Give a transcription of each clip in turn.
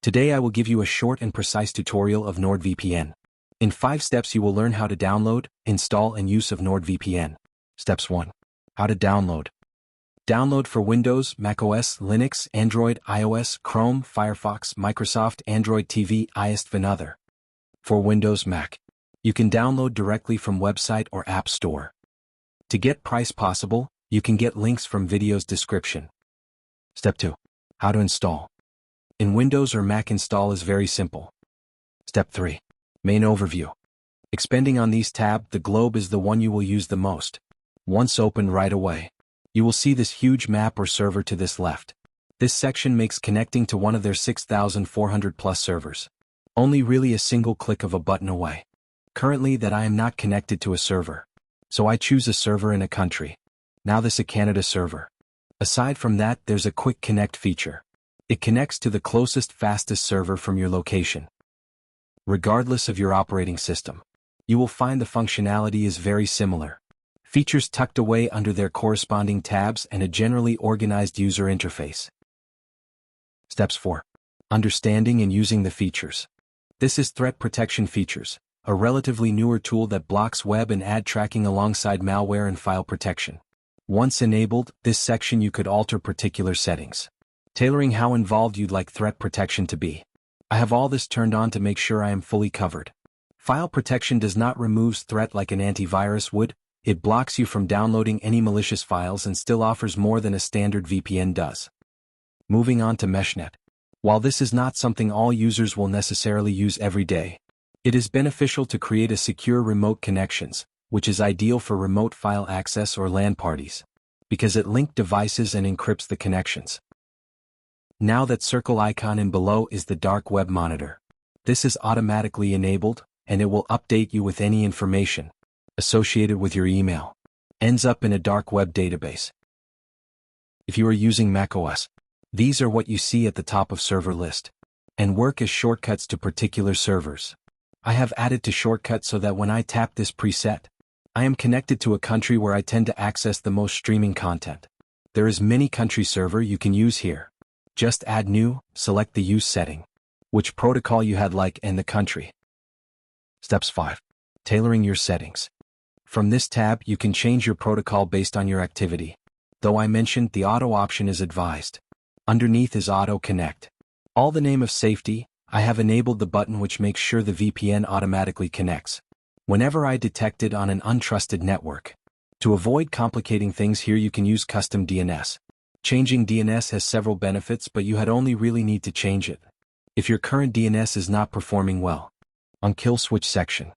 Today I will give you a short and precise tutorial of NordVPN. In 5 steps you will learn how to download, install and use of NordVPN. Steps 1. How to download. Download for Windows, macOS, Linux, Android, iOS, Chrome, Firefox, Microsoft, Android TV, ISV and other. For Windows, Mac. You can download directly from website or app store. To get price possible, you can get links from video's description. Step 2. How to install. In Windows or Mac, install is very simple. Step 3. Main overview. Expanding on these tab, the globe is the one you will use the most. Once opened right away, you will see this huge map or server to this left. This section makes connecting to one of their 6,400 plus servers only really a single click of a button away. Currently that I am not connected to a server, so I choose a server in a country. Now this a Canada server. Aside from that, there's a quick connect feature. It connects to the closest fastest server from your location. Regardless of your operating system, you will find the functionality is very similar. Features tucked away under their corresponding tabs and a generally organized user interface. Steps 4. Understanding and using the features. This is threat protection features, a relatively newer tool that blocks web and ad tracking alongside malware and file protection. Once enabled, this section you could alter particular settings, tailoring how involved you'd like threat protection to be. I have all this turned on to make sure I am fully covered. File protection does not remove threat like an antivirus would. It blocks you from downloading any malicious files and still offers more than a standard VPN does. Moving on to Meshnet. While this is not something all users will necessarily use every day, it is beneficial to create a secure remote connections, which is ideal for remote file access or LAN parties, because it links devices and encrypts the connections. Now that circle icon in below is the dark web monitor. This is automatically enabled, and it will update you with any information associated with your email. Ends up in a dark web database. If you are using macOS, these are what you see at the top of server list, and work as shortcuts to particular servers. I have added to shortcut so that when I tap this preset, I am connected to a country where I tend to access the most streaming content. There is many country server you can use here. Just add new, select the use setting, which protocol you had like and the country. Steps 5. Tailoring your settings. From this tab you can change your protocol based on your activity. Though I mentioned the auto option is advised. Underneath is auto connect. All the name of safety, I have enabled the button which makes sure the VPN automatically connects whenever I detect it on an untrusted network. To avoid complicating things here you can use custom DNS. Changing DNS has several benefits, but you had only really need to change it if your current DNS is not performing well. On kill switch section.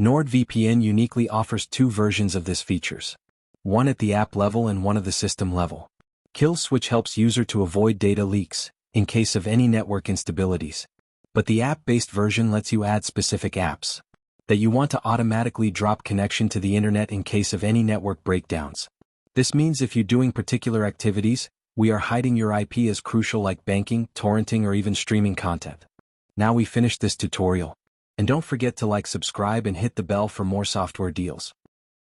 NordVPN uniquely offers 2 versions of this features. One at the app level and one at the system level. Kill switch helps user to avoid data leaks in case of any network instabilities. But the app-based version lets you add specific apps that you want to automatically drop connection to the internet in case of any network breakdowns. This means if you're doing particular activities, we are hiding your IP as crucial like banking, torrenting or even streaming content. Now we finished this tutorial. And don't forget to like, subscribe and hit the bell for more software deals.